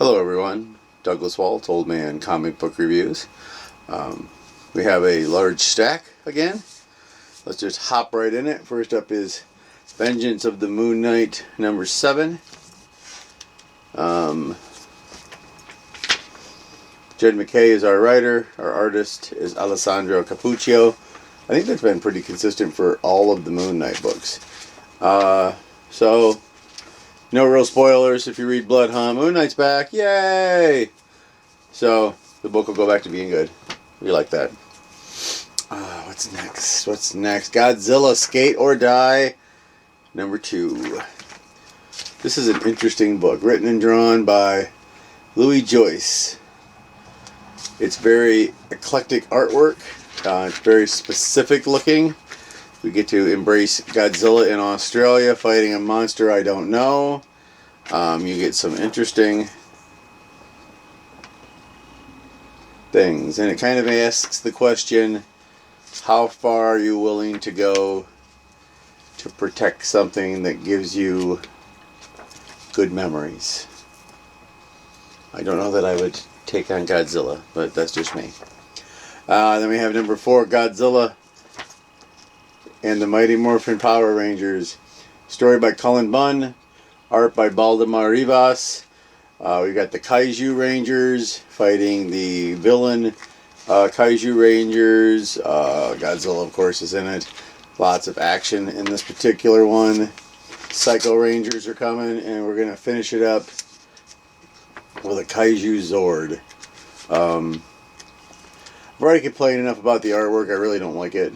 Hello everyone, Douglas Waltz, Old Man Comic Book Reviews. We have a large stack again. Let's just hop right in it. First up is Vengeance of the Moon Knight number 7. Jed MacKay is our writer. Our artist is Alessandro Cappuccio. I think that's been pretty consistent for all of the Moon Knight books. So no real spoilers if you read Blood Hunt. Moon Knight's back. Yay! So the book will go back to being good. We like that. What's next? Godzilla Skate or Die number 2. This is an interesting book. Written and drawn by Louis Joyce. It's very eclectic artwork. It's very specific looking. We get to embrace Godzilla in Australia fighting a monster I don't know. You get some interesting things. And it kind of asks the question, how far are you willing to go to protect something that gives you good memories? I don't know that I would take on Godzilla, but that's just me. Then we have number 4, Godzilla and the Mighty Morphin Power Rangers. Story by Cullen Bunn. Art by Baldemar Rivas. We got the Kaiju Rangers fighting the villain Kaiju Rangers. Godzilla, of course, is in it. Lots of action in this particular one. Psycho Rangers are coming, and we're going to finish it up with a Kaiju Zord. I've already complained enough about the artwork. I really don't like it.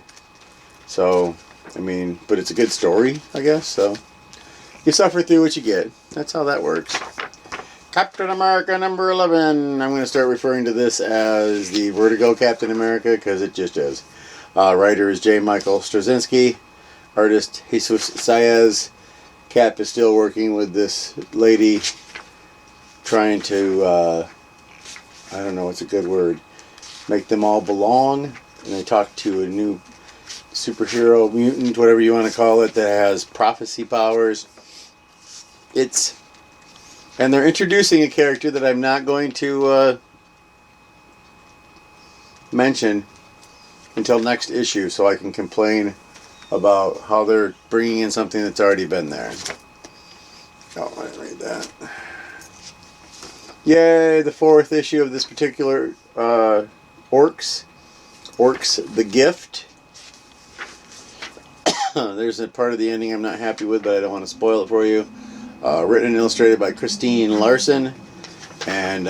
So, I mean, but it's a good story, I guess. So, you suffer through what you get. That's how that works. Captain America number 11. I'm going to start referring to this as the Vertigo Captain America because it just is. Writer is J. Michael Straczynski. Artist Jesus Saez. Cap is still working with this lady trying to, I don't know what's a good word, make them all belong. And they talk to a new superhero, mutant, whatever you want to call it, that has prophecy powers. And they're introducing a character that I'm not going to mention until next issue, so I can complain about how they're bringing in something that's already been there. Oh, I didn't read that. Yay, the 4th issue of this particular Orcs the Gift. There's a part of the ending I'm not happy with, but I don't want to spoil it for you. Written and illustrated by Christine Larson. And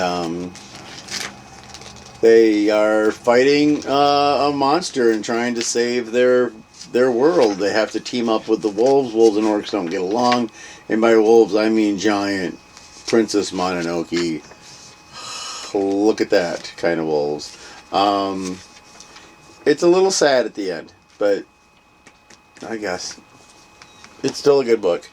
they are fighting a monster and trying to save their world. They have to team up with the wolves. Wolves and orcs don't get along. And by wolves, I mean giant Princess Mononoke. Look at that kind of wolves. It's a little sad at the end, but I guess it's still a good book.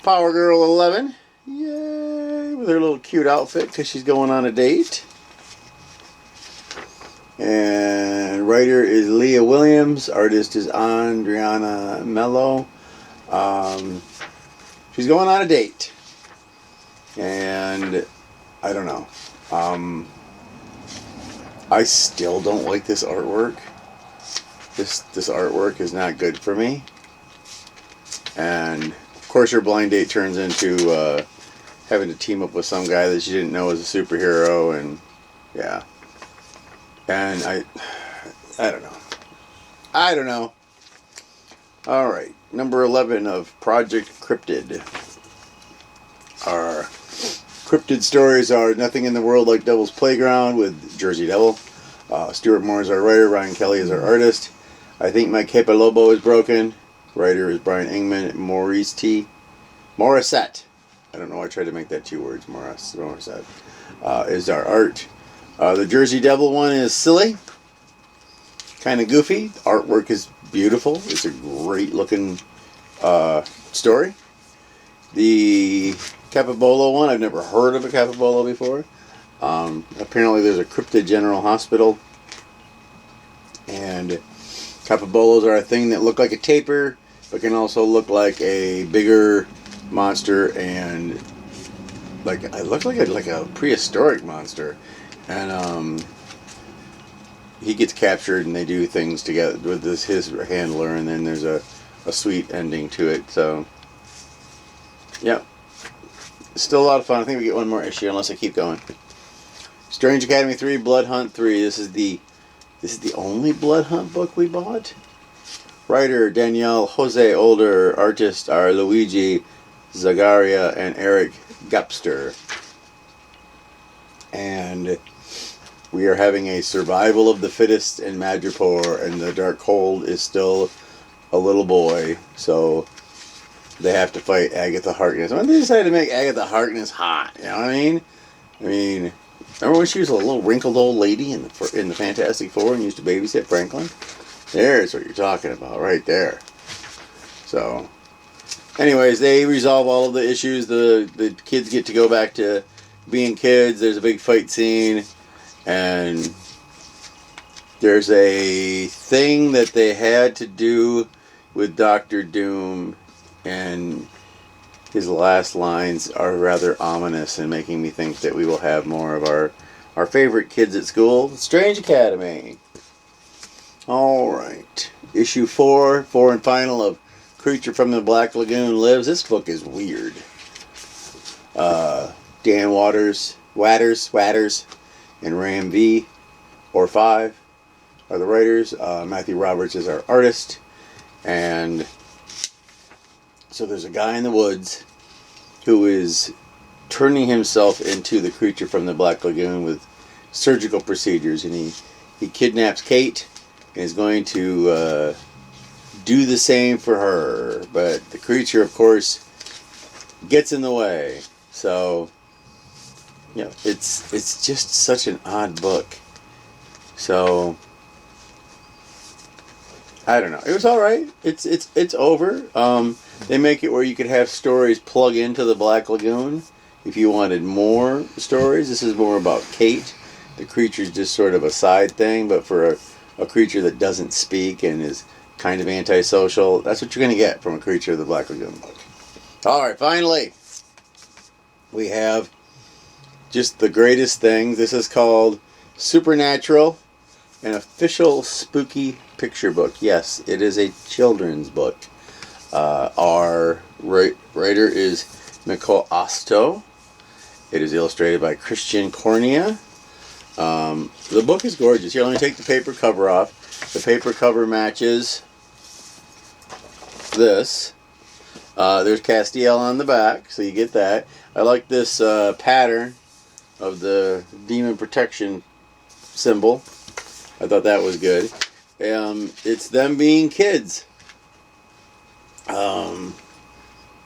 Power Girl 11. Yay! With her little cute outfit because she's going on a date. And writer is Leah Williams. Artist is Adriana Mello. She's going on a date. And I don't know. I still don't like this artwork. This artwork is not good for me. And of course her blind date turns into having to team up with some guy that she didn't know was a superhero, and yeah. And I don't know. Alright, number 11 of Project Cryptid. Our cryptid stories are Nothing in the World Like Devil's Playground with Jersey Devil. Stuart Moore is our writer, Ryan Kelly is our artist. I Think My Kepa Lobo is Broken. Writer is Brian Ingman. Morissette. I don't know why I tried to make that 2 words. Morissette is our art. The Jersey Devil one is silly. Kind of goofy. The artwork is beautiful. It's a great looking story. The Capabolo one, I've never heard of a Capabolo before. Apparently there's a Cryptid General Hospital. And Capabolos are a thing that look like a tapir, but can also look like a bigger monster and like I look like a prehistoric monster, and he gets captured and they do things together with his handler, and then there's a sweet ending to it. So, yeah, still a lot of fun. I think we get one more issue unless I keep going. Strange Academy 3, Blood Hunt 3. This is the only Blood Hunt book we bought. Writer Danielle Jose Older, artist are Luigi Zagaria and Eric Gapster. And we are having a survival of the fittest in Madripoor, and the Dark Hold is still a little boy, so they have to fight Agatha Harkness. When they decided to make Agatha Harkness hot, you know what I mean? I mean, remember when she was a little wrinkled old lady in the Fantastic Four and used to babysit Franklin? There's what you're talking about, right there. So, anyways, they resolve all of the issues. The kids get to go back to being kids. There's a big fight scene. And there's a thing that they had to do with Doctor Doom, and his last lines are rather ominous and making me think that we will have more of our favorite kids at school, Strange Academy. Alright. Issue 4 and final of Creature from the Black Lagoon Lives. This book is weird. Dan Watters, and Ram V, or 5, are the writers. Matthew Roberts is our artist. And so there's a guy in the woods who is turning himself into the creature from the Black Lagoon with surgical procedures. And he kidnaps Kate and is going to do the same for her. But the creature, of course, gets in the way. So, you know, it's just such an odd book. So, I don't know. It was all right. It's over. They make it where you could have stories plug into the Black Lagoon if you wanted more stories. This is more about Kate. The creature's just sort of a side thing, but for a creature that doesn't speak and is kind of antisocial, that's what you're going to get from a Creature of the Black Lagoon book. All right, finally, we have just the greatest things. This is called Supernatural, an official spooky picture book. Yes, it is a children's book. Our writer is Nicole Osto. It is illustrated by Christian Cornea. The book is gorgeous. Here, let me take the paper cover off. The paper cover matches this. There's Castiel on the back, so you get that. I like this pattern of the demon protection symbol. I thought that was good. It's them being kids.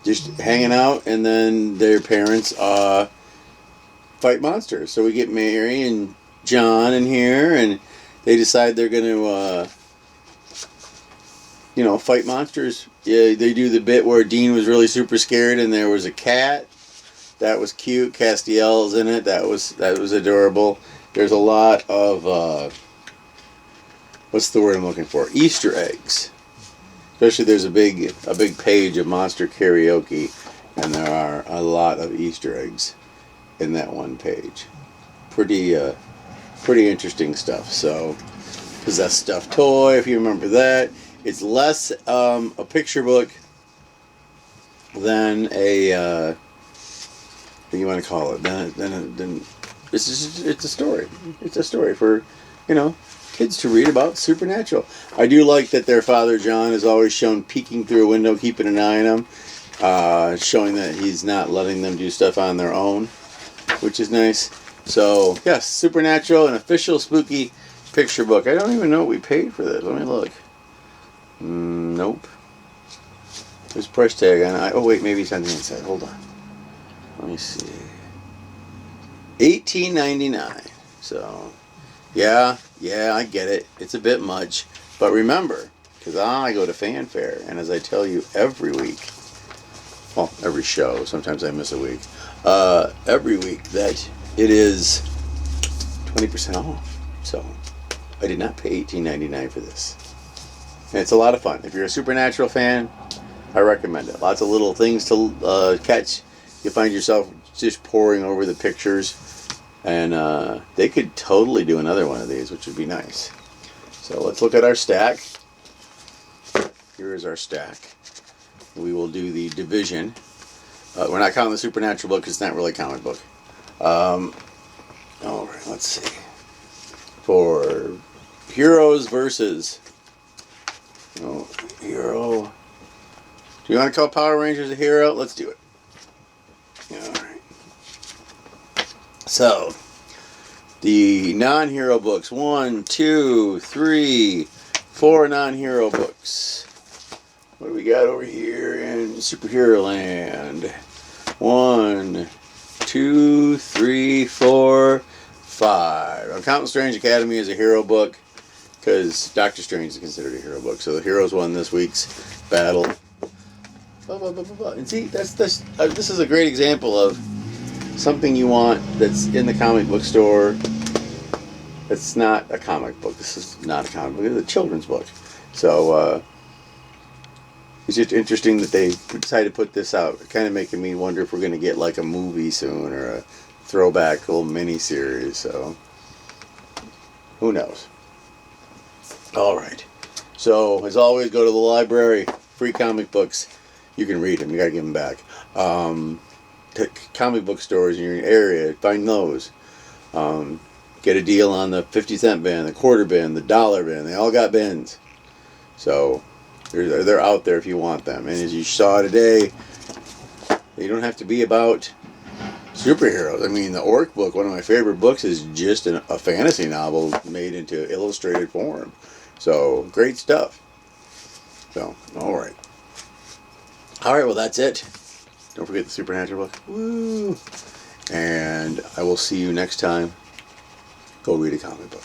Just hanging out, and then their parents fight monsters. So we get Mary and John in here, and they decide they're going to, fight monsters. Yeah, they do the bit where Dean was really super scared, and there was a cat. That was cute. Castiel's in it. That was adorable. There's a lot of what's the word I'm looking for? Easter eggs. Especially there's a big page of Monster Karaoke, and there are a lot of Easter eggs in that one page. Pretty interesting stuff. So, Possessed Stuffed Toy, if you remember that. It's less a picture book than a what do you want to call it? Then it's a story. It's a story for kids to read about supernatural. I do like that their father John is always shown peeking through a window, keeping an eye on them, showing that he's not letting them do stuff on their own, which is nice. So yes, Supernatural, an official spooky picture book. I don't even know what we paid for this. Let me look. Nope. There's a price tag on it. Oh wait, maybe it's on the inside. Hold on. Let me see. $18.99. So. Yeah, I get it. It's a bit much. But remember, because I go to Fanfare, and as I tell you every week, well, every show, sometimes I miss a week, every week, that it is 20% off. So, I did not pay $18.99 for this. And it's a lot of fun. If you're a Supernatural fan, I recommend it. Lots of little things to catch. You find yourself just poring over the pictures. And they could totally do another one of these, which would be nice. So let's look at our stack. Here is our stack. We will do the division. We're not counting the Supernatural book because it's not really a comic book. All right, let's see. For heroes versus hero. Do you want to call Power Rangers a hero? Let's do it. All right. So the non-hero books. 1, 2, 3, 4 non-hero books. What do we got over here in Superhero Land? 1, 2, 3, 4, 5. I'm counting Strange Academy as a hero book because Doctor Strange is considered a hero book. So the heroes won this week's battle. And see, this is a great example of something you want that's in the comic book store. It's not a comic book. This is not a comic book. It's a children's book. So it's just interesting that they decided to put this out. Kind of making me wonder if we're going to get like a movie soon or a throwback little mini-series. So who knows? All right. So as always, go to the library. Free comic books. You can read them. You got to give them back. Comic book stores in your area. Find those. Get a deal on the 50-cent bin, the quarter bin, the dollar bin. They all got bins. So they're out there if you want them. And as you saw today, they don't have to be about superheroes. I mean, the Orc book, one of my favorite books, is just a fantasy novel made into illustrated form. So great stuff. So, all right. All right, well, that's it. Don't forget the Supernatural book. Woo! And I will see you next time. Go read a comic book.